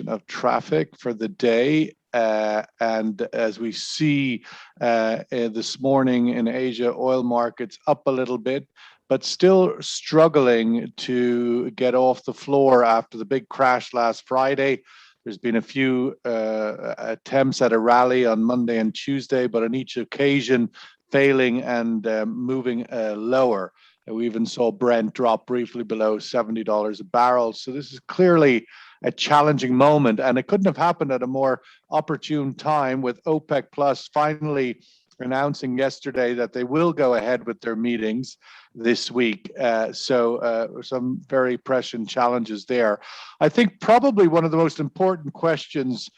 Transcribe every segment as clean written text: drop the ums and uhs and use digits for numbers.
of traffic for the day. And as we see this morning in Asia, oil markets up a little bit, but still struggling to get off the floor after the big crash last Friday. There's been a few attempts at a rally on Monday and Tuesday, but on each occasion failing and moving lower. We even saw Brent drop briefly below $70 a barrel. So this is clearly a challenging moment, and it couldn't have happened at a more opportune time, with OPEC Plus finally announcing yesterday that they will go ahead with their meetings this week. So some very prescient challenges there. I think probably one of the most important questions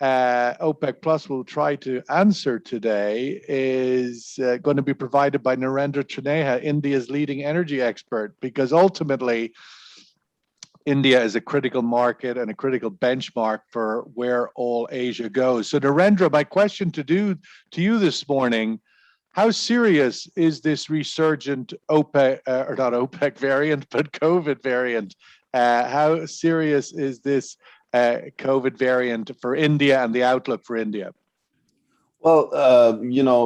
OPEC Plus will try to answer today is going to be provided by Narendra Trineha, India's leading energy expert, because ultimately India is a critical market and a critical benchmark for where all Asia goes. So Narendra, my question to you this morning: how serious is this resurgent OPEC, or not OPEC variant, but COVID variant? How serious is this COVID variant for India and the outlook for India? Well,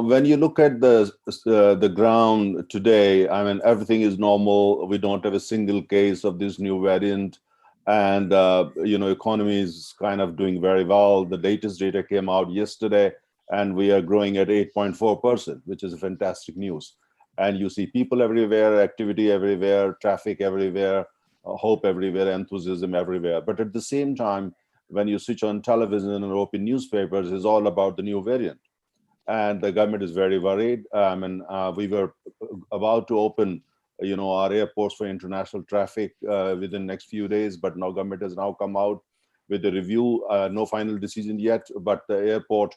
when you look at the ground today, I mean, everything is normal. We don't have a single case of this new variant, and economy is kind of doing very well. The latest data came out yesterday, and we are growing at 8.4%, which is fantastic news. And you see people everywhere, activity everywhere, traffic everywhere, hope everywhere, enthusiasm everywhere. But at the same time, when you switch on television and open newspapers, it's all about the new variant. And the government is very worried. We were about to open, our airports for international traffic within the next few days, but now government has now come out with a review. No final decision yet, but the airport,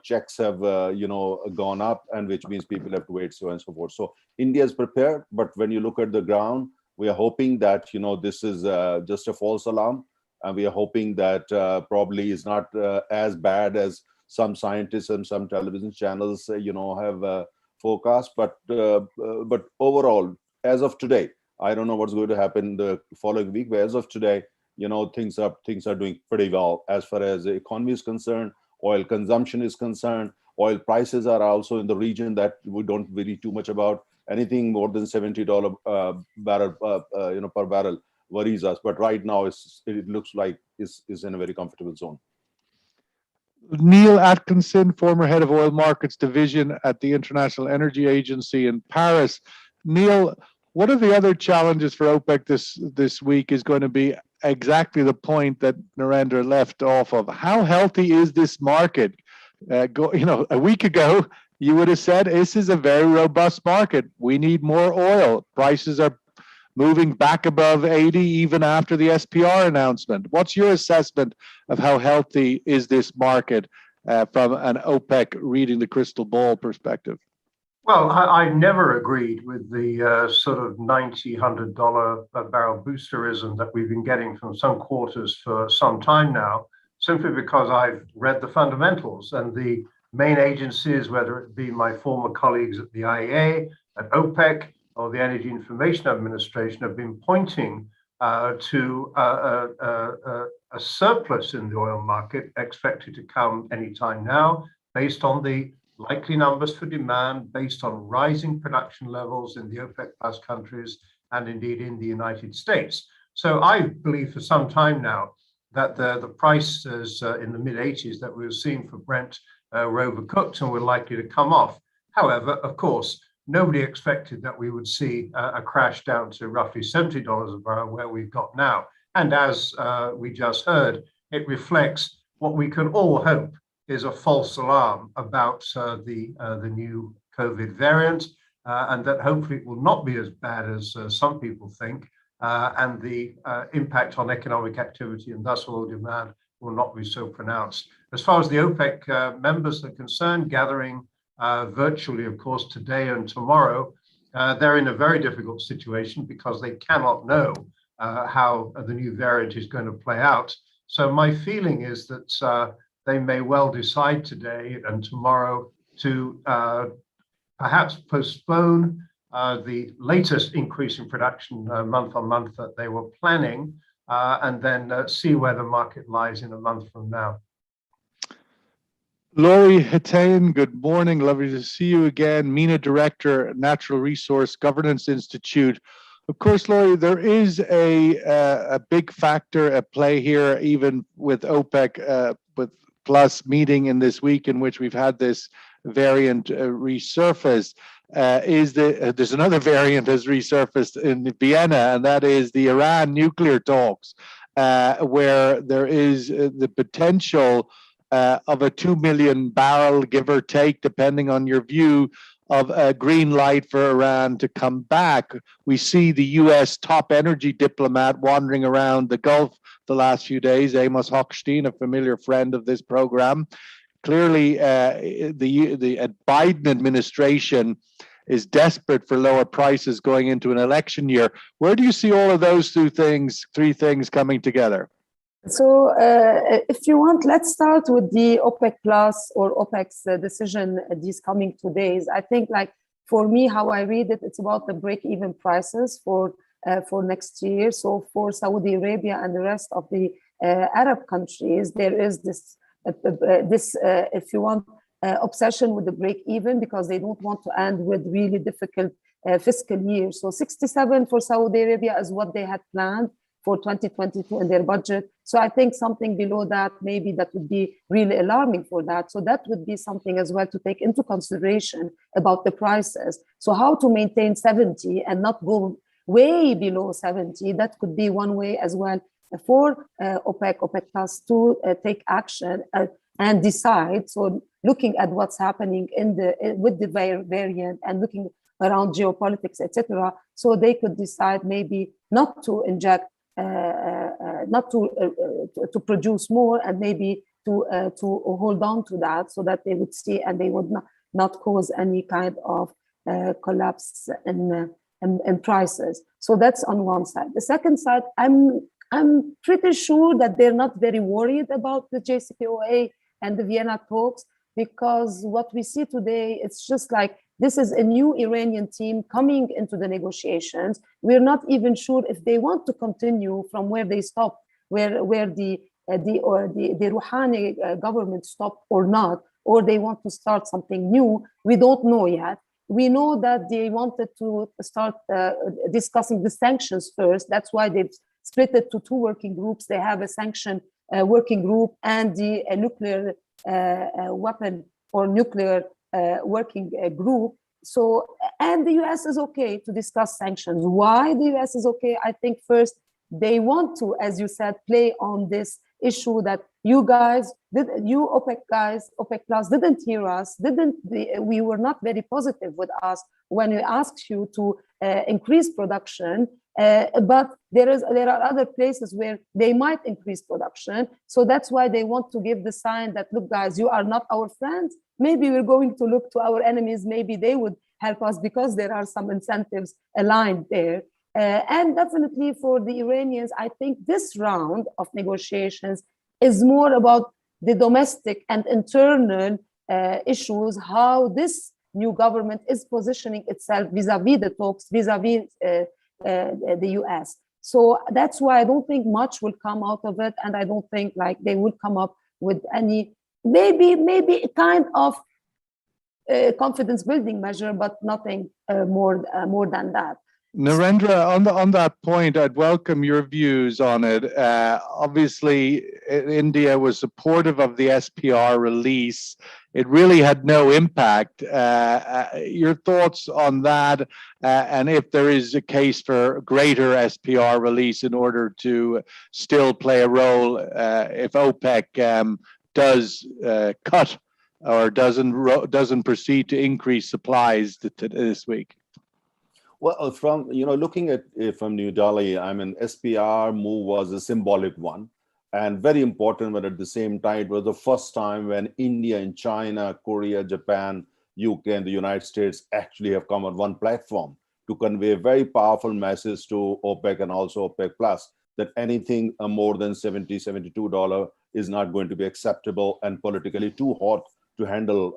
checks have, gone up, and which means people have to wait, so on and so forth. So India is prepared, but when you look at the ground, we are hoping that, this is just a false alarm, and we are hoping that probably is not as bad as some scientists and some television channels, have forecast. But overall, as of today, I don't know what's going to happen the following week, but as of today, things are doing pretty well as far as the economy is concerned. Oil consumption is concerned. Oil prices are also in the region that we don't worry too much about. Anything more than $70 barrel, per barrel worries us. But right now, it looks like is in a very comfortable zone. Neil Atkinson, former head of oil markets division at the International Energy Agency in Paris. Neil, one of the other challenges for OPEC this week is going to be exactly the point that Narendra left off of. How healthy is this market? A week ago, you would have said this is a very robust market. We need more oil. Prices are moving back above 80 even after the SPR announcement. What's your assessment of how healthy is this market from an OPEC reading the crystal ball perspective? Well, I never agreed with the sort of $90, $100 a barrel boosterism that we've been getting from some quarters for some time now, simply because I've read the fundamentals, and the main agencies, whether it be my former colleagues at the IEA, at OPEC, or the Energy Information Administration, have been pointing to a surplus in the oil market expected to come anytime now, based on the likely numbers for demand, based on rising production levels in the OPEC Plus countries, and indeed in the United States. So I believe for some time now that the prices in the mid-80s that we were seeing for Brent were overcooked and were likely to come off. However, of course, nobody expected that we would see a crash down to roughly $70 a barrel where we've got now. And as we just heard, it reflects what we can all hope is a false alarm about the new COVID variant, and that hopefully it will not be as bad as some people think, and the impact on economic activity and thus oil demand will not be so pronounced. As far as the OPEC members are concerned, gathering virtually, of course, today and tomorrow, they're in a very difficult situation because they cannot know how the new variant is going to play out. So my feeling is that they may well decide today and tomorrow to perhaps postpone the latest increase in production month on month that they were planning, and then see where the market lies in a month from now. Laurie Hatain, good morning. Lovely to see you again. MENA Director, Natural Resource Governance Institute. Of course, Laurie, there is a big factor at play here, even with OPEC with Plus meeting in this week in which we've had this variant resurface. There's another variant has resurfaced in Vienna, and that is the Iran nuclear talks, where there is the potential of a 2 million barrel, give or take, depending on your view, of a green light for Iran to come back. We see the US top energy diplomat wandering around the Gulf the last few days, Amos Hochstein, a familiar friend of this program. Clearly, the Biden administration is desperate for lower prices going into an election year. Where do you see all of those three things coming together? So if you want, let's start with the OPEC Plus or OPEC's decision these coming 2 days. I think, like, for me, how I read it, it's about the break-even prices for next year. So for Saudi Arabia and the rest of the Arab countries, there is this, if you want, obsession with the break-even, because they don't want to end with really difficult fiscal years. So 67 for Saudi Arabia is what they had planned for 2022 in their budget. So I think something below that, maybe that would be really alarming for that. So that would be something as well to take into consideration about the prices. So how to maintain 70 and not go way below 70, that could be one way as well for OPEC Plus to take action and decide. So looking at what's happening with the variant and looking around geopolitics, etc., so they could decide maybe not to inject, not to produce more, and maybe to hold on to that, so that they would see and they would not cause any kind of collapse in prices. So that's on one side. The second side, I'm pretty sure that they're not very worried about the JCPOA and the Vienna talks, because what we see today, it's just like, this is a new Iranian team coming into the negotiations. We're not even sure if they want to continue from where they stopped, where the Rouhani government stopped or not, or they want to start something new. We don't know yet. We know that they wanted to start discussing the sanctions first. That's why they've split it to two working groups. They have a sanction working group and the nuclear weapon or nuclear working group. So, and the US is okay to discuss sanctions. Why the US is okay? I think first, they want to, as you said, play on this issue that you guys, you OPEC guys, OPEC Plus didn't hear us, we were not very positive with us when we asked you to increase production, but there are other places where they might increase production. So that's why they want to give the sign that, look guys, you are not our friends. Maybe we're going to look to our enemies. Maybe they would help us because there are some incentives aligned there. And definitely for the Iranians, I think this round of negotiations is more about the domestic and internal issues, how this new government is positioning itself vis-a-vis the talks, vis-a-vis the US. So that's why I don't think much will come out of it. And I don't think like they will come up with any, maybe a kind of confidence building measure, but nothing more than that. Narendra, on that point, I'd welcome your views on it. Obviously, India was supportive of the SPR release. It really had no impact. Your thoughts on that, and if there is a case for greater SPR release in order to still play a role if OPEC does cut or doesn't proceed to increase supplies this week? Well, from looking at it from New Delhi, I mean, SPR move was a symbolic one and very important, but at the same time, it was the first time when India and China, Korea, Japan, UK, and the United States actually have come on one platform to convey a very powerful message to OPEC and also OPEC Plus that anything more than $70, $72 is not going to be acceptable and politically too hot to handle,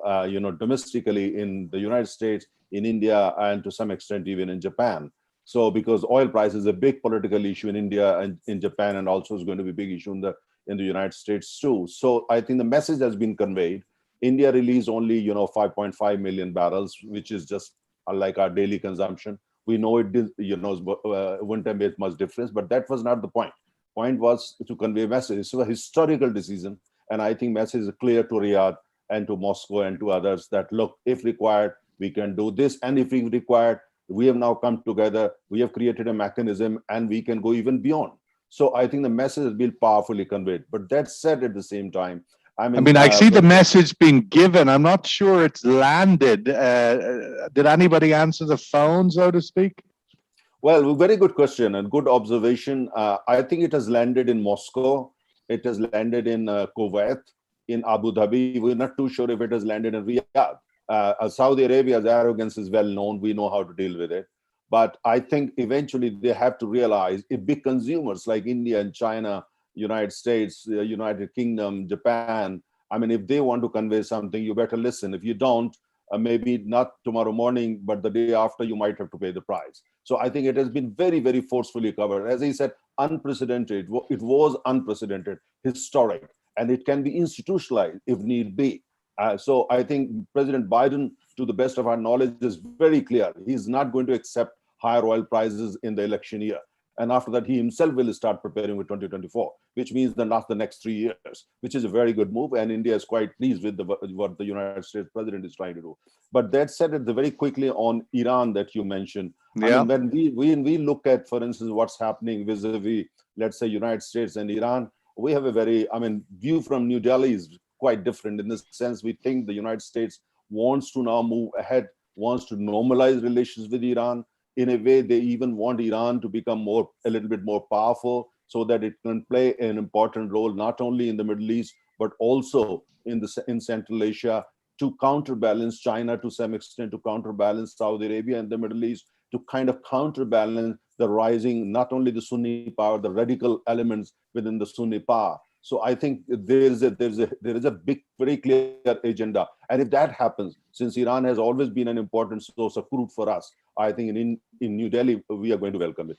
domestically in the United States, in India, and to some extent even in Japan. So because oil price is a big political issue in India and in Japan, and also is going to be a big issue in the United States too. So I think the message has been conveyed. India released only 5.5 million barrels, which is just like our daily consumption. We know it did, wouldn't have made much difference, but that was not the point. Point was to convey a message. It's a historical decision, and I think message is clear to Riyadh and to Moscow and to others that look, if required, we can do this, and if required, we have now come together, we have created a mechanism, and we can go even beyond. So I think the message has been powerfully conveyed. But that said, at the same time, I mean, I see the message being given. I'm not sure it's landed. Did anybody answer the phone, so to speak? Well, very good question and good observation. I think it has landed in Moscow. It has landed in Kuwait, in Abu Dhabi. We're not too sure if it has landed in Riyadh. Saudi Arabia's arrogance is well known. We know how to deal with it. But I think eventually they have to realize if big consumers like India and China, United States, United Kingdom, Japan, I mean, if they want to convey something, you better listen. If you don't, maybe not tomorrow morning, but the day after, you might have to pay the price. So I think it has been very, very forcefully covered. As I said, unprecedented. It was unprecedented, historic, and it can be institutionalized if need be. So I think President Biden, to the best of our knowledge, is very clear. He's not going to accept higher oil prices in the election year. And after that, he himself will start preparing with 2024, which means that not the next 3 years, which is a very good move. And India is quite pleased with what the United States president is trying to do. But that said, very quickly on Iran that you mentioned, yeah. I mean, when we look at, for instance, what's happening vis-a-vis, let's say, United States and Iran, we have a very, view from New Delhi is quite different in the sense we think the United States wants to now move ahead, wants to normalize relations with Iran. In a way, they even want Iran to become a little bit more powerful so that it can play an important role, not only in the Middle East, but also in Central Asia, to counterbalance China to some extent, to counterbalance Saudi Arabia and the Middle East, to kind of counterbalance the rising, not only the Sunni power, the radical elements within the Sunni power. So I think there is a big, very clear agenda. And if that happens, since Iran has always been an important source of crude for us, I think in New Delhi, we are going to welcome it.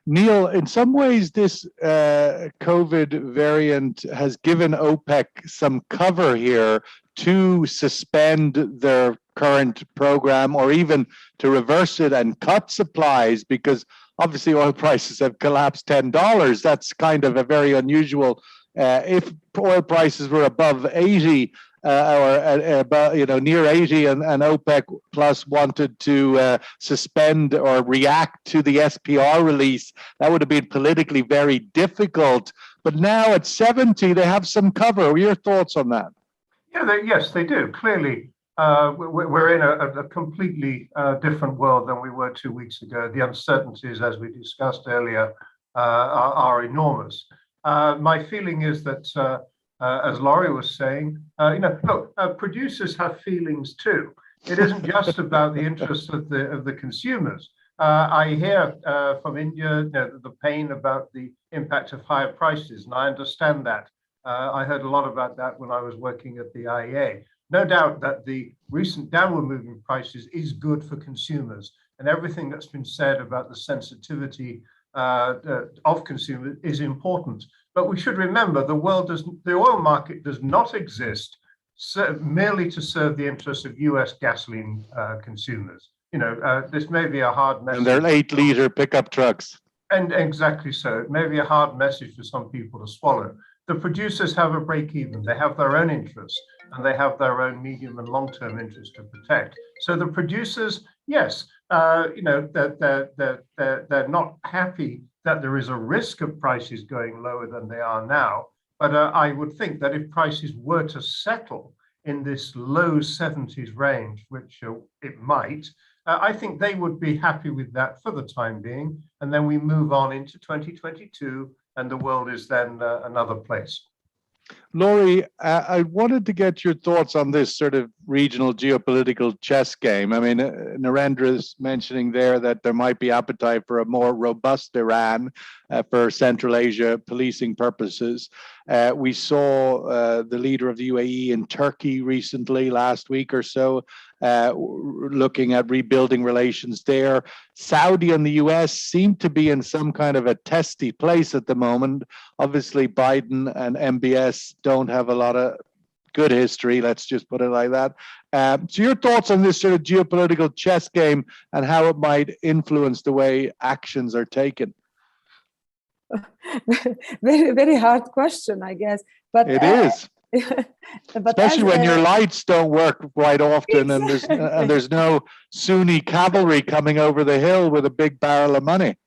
Neil, in some ways, this COVID variant has given OPEC some cover here to suspend their current program or even to reverse it and cut supplies, because obviously oil prices have collapsed $10. That's kind of a very unusual. If oil prices were above 80 or about near 80, and OPEC Plus wanted to suspend or react to the SPR release, that would have been politically very difficult. But now at 70, they have some cover. What are your thoughts on that? Yeah, yes, they do. Clearly, we're in a completely different world than we were 2 weeks ago. The uncertainties, as we discussed earlier, are enormous. My feeling is that, as Laurie was saying, look, producers have feelings too. It isn't just about the interests of the consumers. I hear from India the pain about the impact of higher prices, and I understand that. I heard a lot about that when I was working at the IEA. No doubt that the recent downward moving prices is good for consumers, and everything that's been said about the sensitivity of consumers is important. But we should remember the oil market does not exist merely to serve the interests of US gasoline consumers. This may be a hard message. And they're 8-liter pickup trucks. And exactly so. It may be a hard message for some people to swallow. The producers have a break even. They have their own interests, and they have their own medium and long-term interests to protect. So the producers, yes, they're not happy that there is a risk of prices going lower than they are now. But I would think that if prices were to settle in this low 70s range, which it might, I think they would be happy with that for the time being. And then we move on into 2022, and the world is then another place. Laurie, I wanted to get your thoughts on this sort of regional geopolitical chess game. I mean, Narendra's mentioning there that there might be appetite for a more robust Iran for Central Asia policing purposes. We saw the leader of the UAE in Turkey recently, last week or so, looking at rebuilding relations there. Saudi and the US seem to be in some kind of a testy place at the moment. Obviously, Biden and MBS don't have a lot of good history, let's just put it like that. So your thoughts on this sort of geopolitical chess game and how it might influence the way actions are taken? Very, very hard question, I guess. But it is. But especially when your lights don't work quite often, exactly. and there's no Sunni cavalry coming over the hill with a big barrel of money.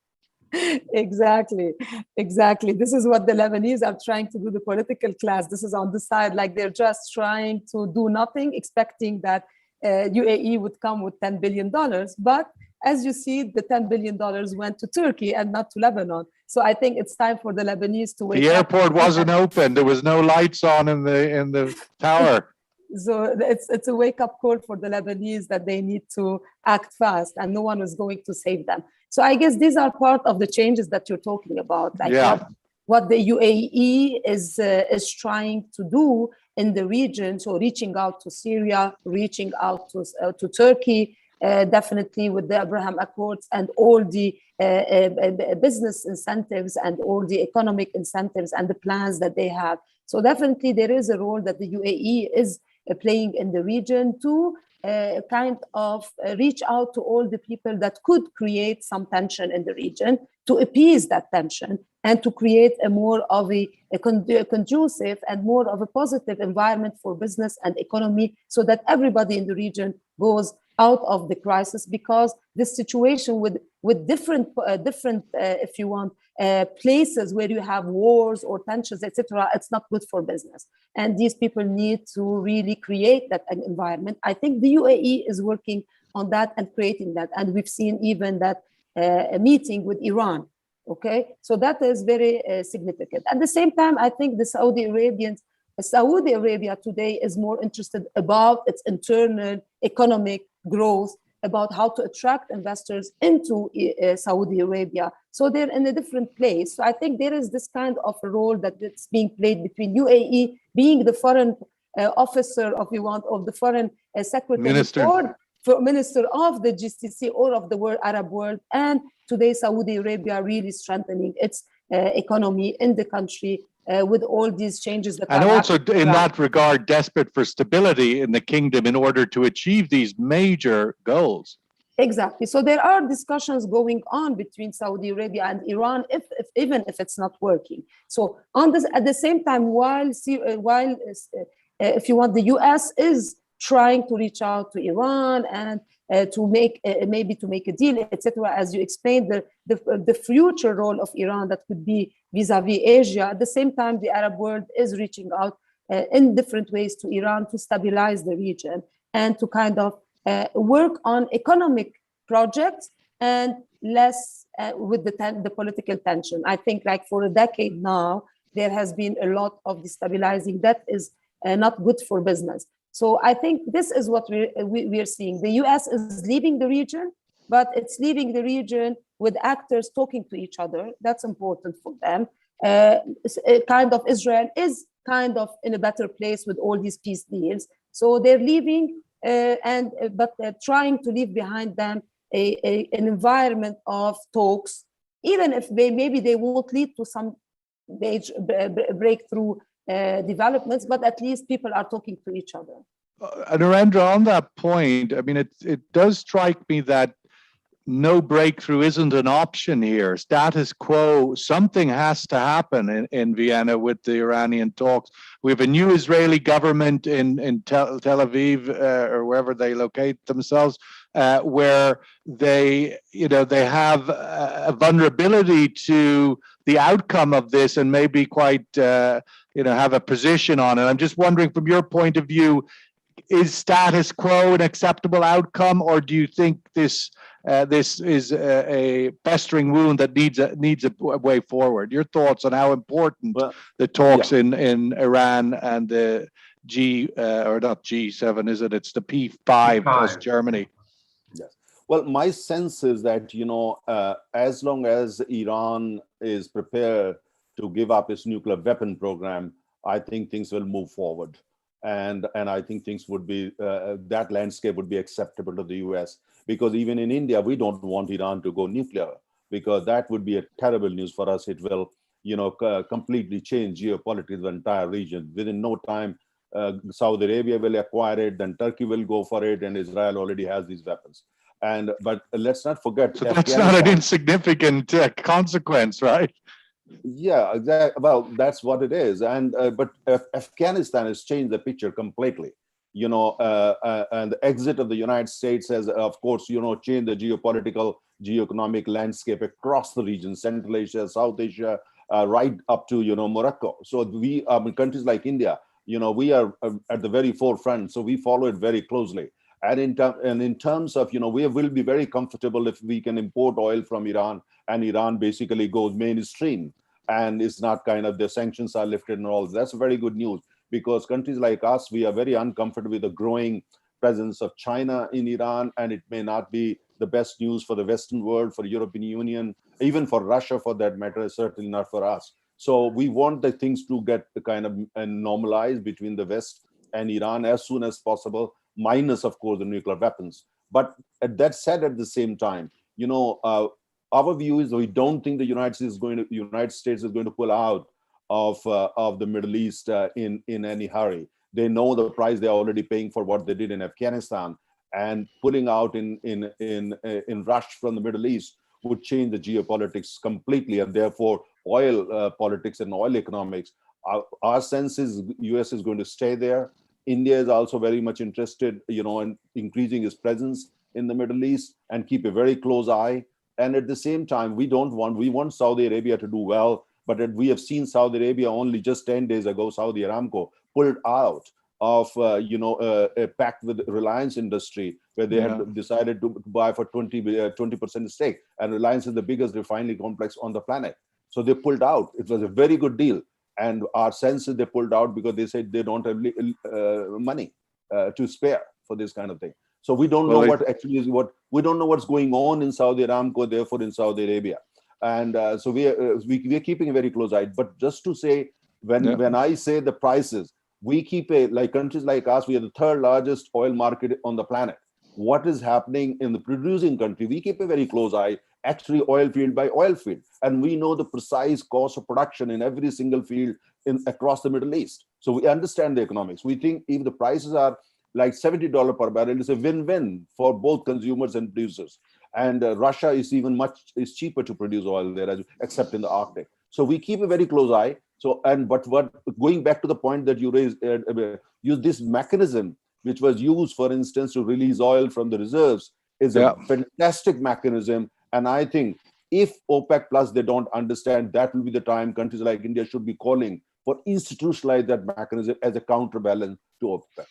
Exactly. This is what the Lebanese are trying to do, the political class. This is on the side, like they're just trying to do nothing, expecting that UAE would come with $10 billion. But as you see, the $10 billion went to Turkey and not to Lebanon. So I think it's time for the Lebanese to wake up. The airport wasn't open. There was no lights on in the tower. So it's a wake-up call for the Lebanese that they need to act fast, and no one is going to save them. So I guess these are part of the changes that you're talking about, like what the UAE is trying to do in the region. So reaching out to Syria, reaching out to Turkey, definitely with the Abraham Accords and all the business incentives and all the economic incentives and the plans that they have. So definitely there is a role that the UAE is playing in the region to kind of reach out to all the people that could create some tension in the region, to appease that tension and to create a more of a conducive and more of a positive environment for business and economy, so that everybody in the region goes out of the crisis. Because this situation with different if you want, places where you have wars or tensions, etc., it's not good for business. And these people need to really create that environment. I think the UAE is working on that and creating that. And we've seen even that a meeting with Iran. Okay, so that is very significant. At the same time, I think Saudi Arabia today is more interested about its internal economic growth, about how to attract investors into Saudi Arabia. So they're in a different place. So I think there is this kind of a role that it's being played between UAE being the foreign officer, if you want, of the foreign secretary minister of the GCC or of the Arab world, and today Saudi Arabia really strengthening its economy in the country with all these changes that and also in that regard desperate for stability in the kingdom in order to achieve these major goals. Exactly. So there are discussions going on between Saudi Arabia and Iran, even if it's not working. So on this, at the same time, while if you want, the US is trying to reach out to Iran and to make maybe to make a deal, etc. As you explained, the future role of Iran that could be vis-a-vis Asia. At the same time, the Arab world is reaching out in different ways to Iran to stabilize the region and to kind of work on economic projects and less with the political tension. I think like for a decade now, there has been a lot of destabilizing that is not good for business. So I think this is what we're seeing. The US is leaving the region, but it's leaving the region with actors talking to each other. That's important for them. Kind of Israel is kind of in a better place with all these peace deals. So they're leaving, but they're trying to leave behind them an environment of talks, even if maybe they won't lead to some major breakthrough developments, but at least people are talking to each other. Narendra, on that point, I mean, it does strike me that no breakthrough isn't an option here. Status quo, something has to happen in Vienna with the Iranian talks. We have a new Israeli government in Tel Aviv or wherever they locate themselves, where they have a vulnerability to the outcome of this and maybe quite have a position on it. I'm just wondering, from your point of view, is status quo an acceptable outcome, or do you think this is a festering wound that needs a way forward? Your thoughts on how important the talks in Iran and the or not G7, is it? It's the P5 plus Germany. Yes. Well, my sense is that, as long as Iran is prepared to give up its nuclear weapon program, I think things will move forward. And I think things would be, that landscape would be acceptable to the US. Because even in India, we don't want Iran to go nuclear, because that would be a terrible news for us. It will, completely change geopolitics of the entire region. Within no time, Saudi Arabia will acquire it, then Turkey will go for it, and Israel already has these weapons. But let's not forget. So that's not an insignificant consequence, right? Yeah, exactly. Well, that's what it is. And but Afghanistan has changed the picture completely. And the exit of the United States has, of course, changed the geoeconomic landscape across the region, Central Asia, South Asia, right up to Morocco. So countries like India, we are at the very forefront. So we follow it very closely. And in terms of, we will be very comfortable if we can import oil from Iran, and Iran basically goes mainstream, and it's not kind of, the sanctions are lifted and all. That's very good news, because countries like us, we are very uncomfortable with the growing presence of China in Iran, and it may not be the best news for the Western world, for European Union, even for Russia for that matter, certainly not for us. So we want the things to get kind of normalized between the West and Iran as soon as possible, minus, of course, the nuclear weapons. But that said, at the same time, our view is we don't think the United States is going to pull out of the Middle East in any hurry. They know the price they're already paying for what they did in Afghanistan, and pulling out in rush from the Middle East would change the geopolitics completely, and therefore oil politics and oil economics. Our sense is US is going to stay there. India is also very much interested, in increasing its presence in the Middle East and keep a very close eye. And at the same time, we want Saudi Arabia to do well, but we have seen Saudi Arabia only just 10 days ago, Saudi Aramco pulled out of, a pact with Reliance Industry, where they had decided to buy for 20% stake. And Reliance is the biggest refinery complex on the planet. So they pulled out. It was a very good deal. And our sense is they pulled out because they said they don't have money to spare for this kind of thing. So we don't know what actually is we don't know what's going on in Saudi Aramco, therefore in Saudi Arabia. And so we are keeping a very close eye. But just to say, when I say the prices, we keep countries like us, we are the third largest oil market on the planet. What is happening in the producing country, we keep a very close eye, actually oil field by oil field. And we know the precise cost of production in every single field across the Middle East. So we understand the economics. We think if the prices are like $70 per barrel, it's a win-win for both consumers and producers. And Russia is is cheaper to produce oil there, except in the Arctic. So we keep a very close eye. So, but going back to the point that you raised, use this mechanism, which was used, for instance, to release oil from the reserves, is a fantastic mechanism. And I think if OPEC Plus, they don't understand, that will be the time countries like India should be calling for institutionalize that mechanism as a counterbalance to OPEC.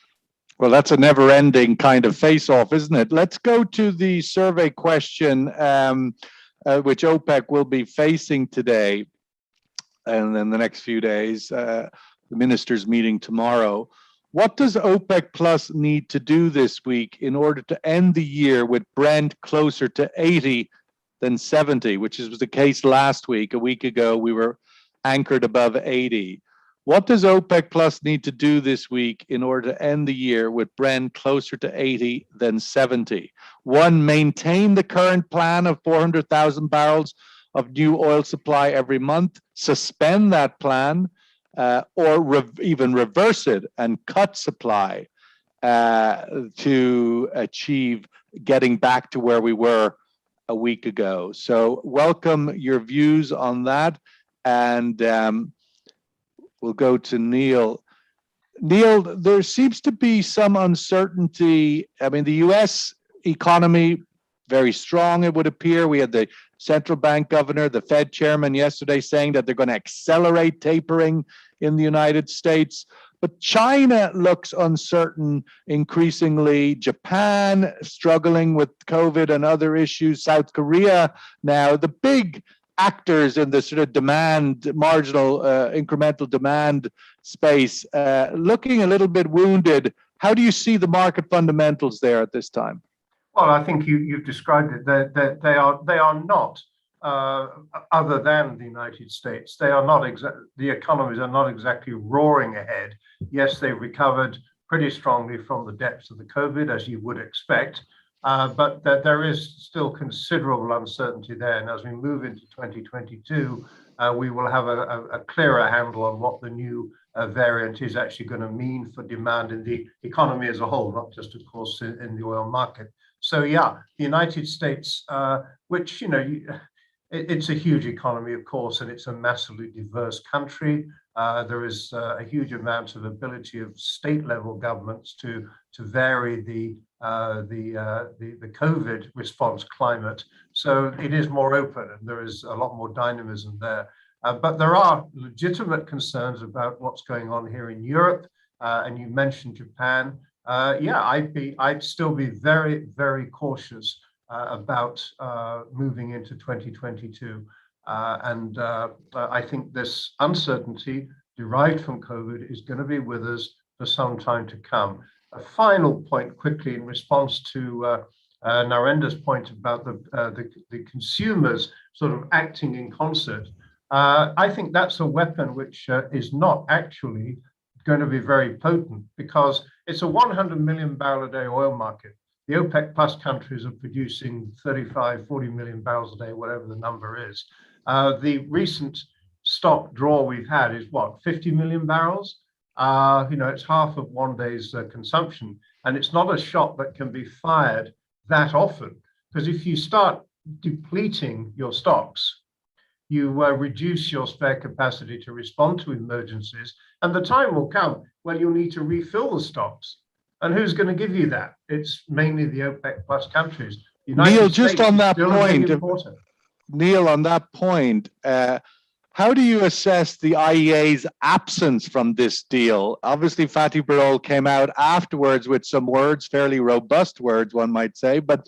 Well, that's a never-ending kind of face-off, isn't it? Let's go to the survey question, which OPEC will be facing today and in the next few days, the ministers meeting tomorrow. What does OPEC Plus need to do this week in order to end the year with Brent closer to 80 than 70, which was the case last week? A week ago, we were anchored above 80. What does OPEC Plus need to do this week in order to end the year with Brent closer to 80 than 70? One, maintain the current plan of 400,000 barrels of new oil supply every month, suspend that plan, or even reverse it and cut supply to achieve getting back to where we were a week ago. So welcome your views on that. And we'll go to Neil. Neil, there seems to be some uncertainty. I mean, the US economy, very strong, it would appear. We had the central bank governor, the Fed chairman yesterday saying that they're going to accelerate tapering in the United States. But China looks uncertain increasingly. Japan struggling with COVID and other issues. South Korea now. The big actors in the sort of demand, marginal, incremental demand space, looking a little bit wounded. How do you see the market fundamentals there at this time? Well, I think you've described it. They are not, other than the United States, they are not the economies are not exactly roaring ahead. Yes, they've recovered pretty strongly from the depths of the COVID, as you would expect, but there is still considerable uncertainty there. And as we move into 2022, we will have a clearer handle on what the new variant is actually going to mean for demand in the economy as a whole, not just, of course, in the oil market. So yeah, the United States, which, you know, it's a huge economy, of course, and it's a massively diverse country. There is a huge amount of ability of state-level governments to vary the COVID response climate. So it is more open, and there is a lot more dynamism there. But there are legitimate concerns about what's going on here in Europe, and you mentioned Japan. Yeah, I'd still be very, very cautious about moving into 2022. And I think this uncertainty derived from COVID is going to be with us for some time to come. A final point quickly in response to Narendra's point about the consumers sort of acting in concert. I think that's a weapon which is not actually going to be very potent, because it's a 100 million barrel a day oil market. The OPEC plus countries are producing 35, 40 million barrels a day, whatever the number is. The recent stock draw we've had is what, 50 million barrels? You know, it's half of one day's consumption. And it's not a shot that can be fired that often, because if you start depleting your stocks, you reduce your spare capacity to respond to emergencies, and the time will come when you'll need to refill the stocks. And who's going to give you that? It's mainly the OPEC plus countries. Neil, just on that point, Neil, on that point, how do you assess the IEA's absence from this deal? Obviously, Fatih Birol came out afterwards with some words, fairly robust words, one might say, but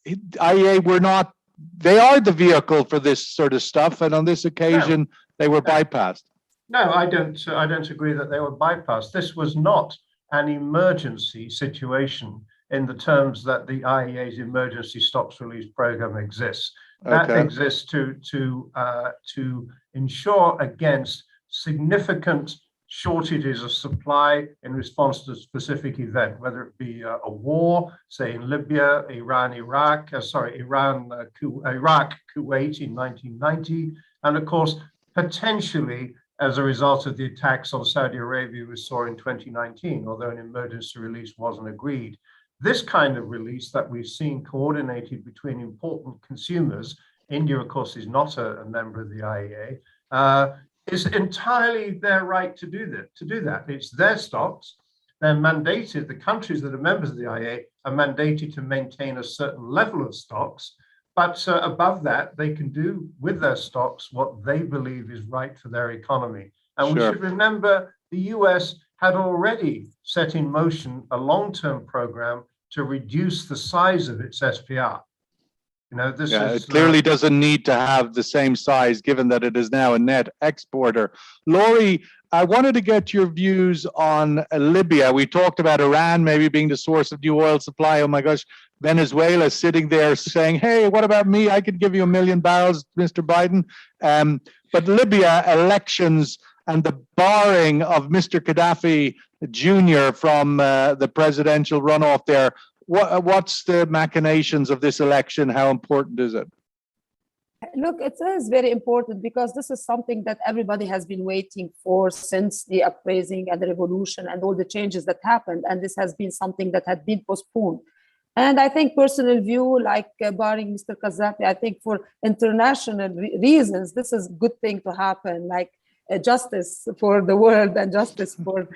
IEA they are the vehicle for this sort of stuff, and on this occasion, they were bypassed. No, I don't agree that they were bypassed. This was not an emergency situation in the terms that the IEA's emergency stocks release program exists. That exists to ensure against significant shortages of supply in response to a specific event, whether it be a war, say in Libya, Iraq, Kuwait in 1990, and of course, potentially as a result of the attacks on Saudi Arabia we saw in 2019, although an emergency release wasn't agreed. This kind of release that we've seen coordinated between important consumers, India, of course, is not a member of the IEA, is entirely their right to do that. It's their stocks. They're mandated, the countries that are members of the IEA are mandated to maintain a certain level of stocks, but above that, they can do with their stocks what they believe is right for their economy. And we should remember the US had already set in motion a long-term program to reduce the size of its SPR. You know, it clearly doesn't need to have the same size, given that it is now a net exporter. Laurie, I wanted to get your views on Libya. We talked about Iran maybe being the source of new oil supply. Oh my gosh, Venezuela sitting there saying, hey, what about me? I could give you 1 million barrels, Mr. Biden. But Libya elections and the barring of Mr. Gaddafi Jr. from the presidential runoff there. What's the machinations of this election? How important is it? Look, it is very important because this is something that everybody has been waiting for since the uprising and the revolution and all the changes that happened. And this has been something that had been postponed. And I think personal view, like barring Mr. Gaddafi, I think for international reasons, this is a good thing to happen, like justice for the world and justice for,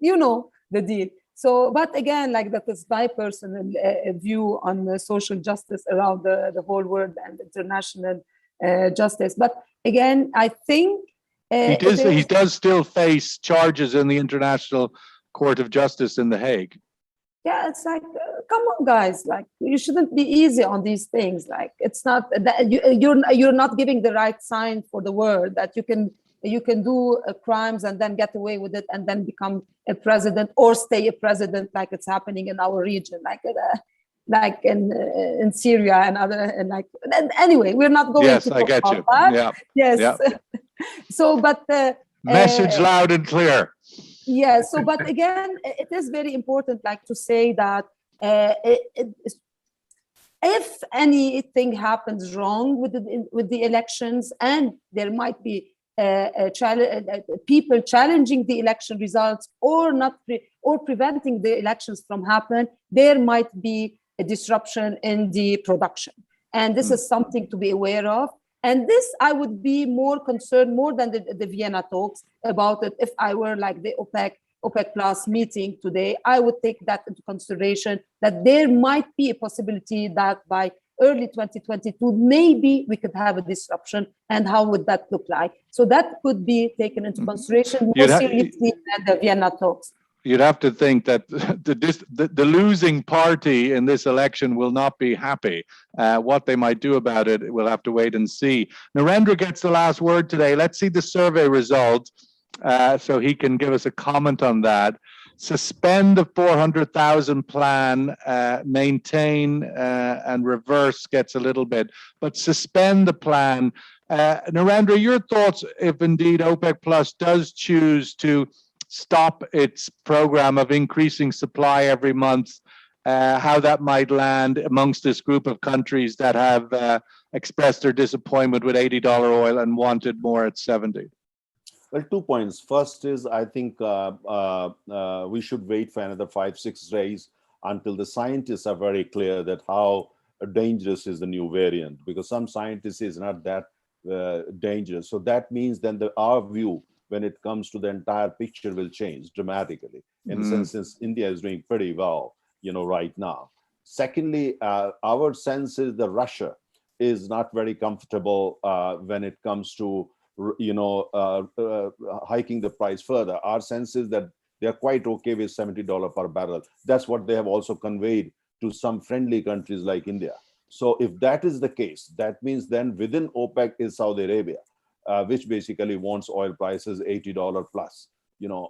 you know, the deal. So, but again, like that is my personal view on social justice around the whole world and international justice. But again, I think he does still face charges in the International Court of Justice in The Hague. Yeah, it's like come on, guys, like you shouldn't be easy on these things. Like it's not that you're not giving the right sign for the world that you can do crimes and then get away with it and then become a president or stay a president, like it's happening in our region, like in Syria and other, and like, anyway, we're not going Yes, to I talk get about you. that. Yeah. Yes. Yeah. So, but Message loud and clear. yeah. So, but again, it is very important, like to say that if anything happens wrong with the elections, and there might be people challenging the election results or not or preventing the elections from happening, there might be a disruption in the production, and this is something to be aware of. And this, I would be more concerned, more than the Vienna talks about it. If I were like the OPEC Plus meeting today, I would take that into consideration, that there might be a possibility that by early 2022, maybe we could have a disruption, and how would that look like? So that could be taken into consideration more seriously than the Vienna talks. You'd have to think that the losing party in this election will not be happy. What they might do about it, we'll have to wait and see. Narendra gets the last word today. Let's see the survey results so he can give us a comment on that. Suspend the 400,000 plan, maintain and reverse gets a little bit, but suspend the plan. Narendra, your thoughts if indeed OPEC Plus does choose to stop its program of increasing supply every month, how that might land amongst this group of countries that have expressed their disappointment with $80 oil and wanted more at 70? Well, 2 points. First is, I think we should wait for another 5-6 days until the scientists are very clear that how dangerous is the new variant, because some scientists say it's not that dangerous. So that means then our view when it comes to the entire picture will change dramatically. In a sense, since India is doing pretty well, right now. Secondly, our sense is that Russia is not very comfortable when it comes to, hiking the price further. Our sense is that they're quite okay with $70 per barrel. That's what they have also conveyed to some friendly countries like India. So if that is the case, that means then within OPEC is Saudi Arabia, which basically wants oil prices $80 plus,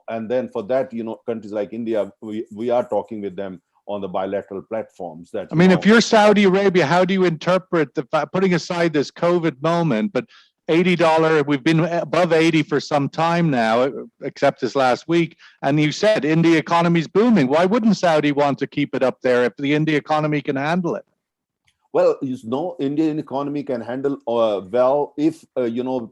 and then for that, countries like India, we are talking with them on the bilateral platforms. That I mean, if you're Saudi Arabia, how do you interpret the fact, putting aside this COVID moment, but $80, we've been above 80 for some time now, except this last week, and you said India economy is booming. Why wouldn't Saudi want to keep it up there if the India economy can handle it? Well, Indian economy can handle well if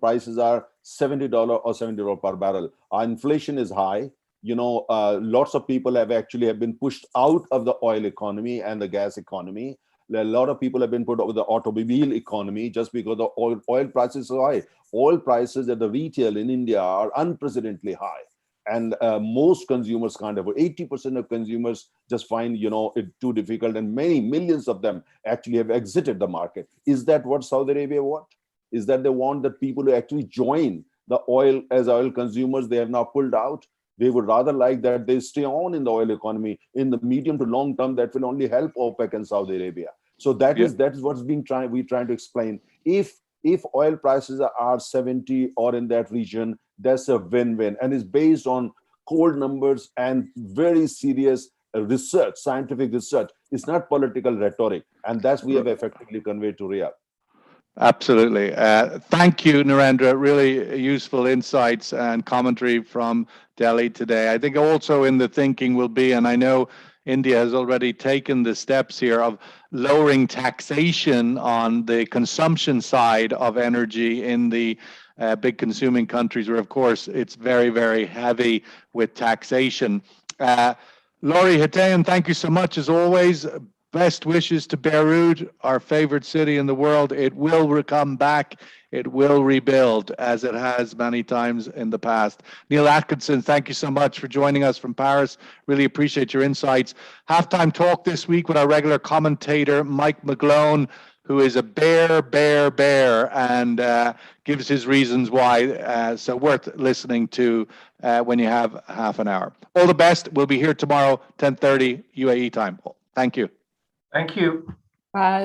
prices are $70 or $70 per barrel. Our inflation is high. Lots of people have been pushed out of the oil economy and the gas economy. A lot of people have been put over the automobile economy just because the oil prices are high. Oil prices at the retail in India are unprecedentedly high. And most consumers can't afford. 80% of consumers just find it too difficult, and many millions of them actually have exited the market. Is that what Saudi Arabia want? Is that they want that people to actually join the oil as oil consumers? They have now pulled out. They would rather like that they stay on in the oil economy in the medium to long term. That will only help OPEC and Saudi Arabia. So that is what's being we're trying to explain. If oil prices are 70 or in that region, that's a win-win, and is based on cold numbers and very serious research, scientific research. It's not political rhetoric, and that's we have effectively conveyed to Riyadh. Absolutely. Thank you, Narendra. Really useful insights and commentary from Delhi today. I think also in the thinking will be, and I know India has already taken the steps here of lowering taxation on the consumption side of energy in the big consuming countries, where of course it's very, very heavy with taxation. Laurie Hatayan, thank you so much as always. Best wishes to Beirut, our favorite city in the world. It will come back. It will rebuild as it has many times in the past. Neil Atkinson, thank you so much for joining us from Paris. Really appreciate your insights. Halftime talk this week with our regular commentator, Mike McGlone, who is a bear, and gives his reasons why. So worth listening to when you have half an hour. All the best. We'll be here tomorrow, 10:30 UAE time. Thank you. Thank you. Bye.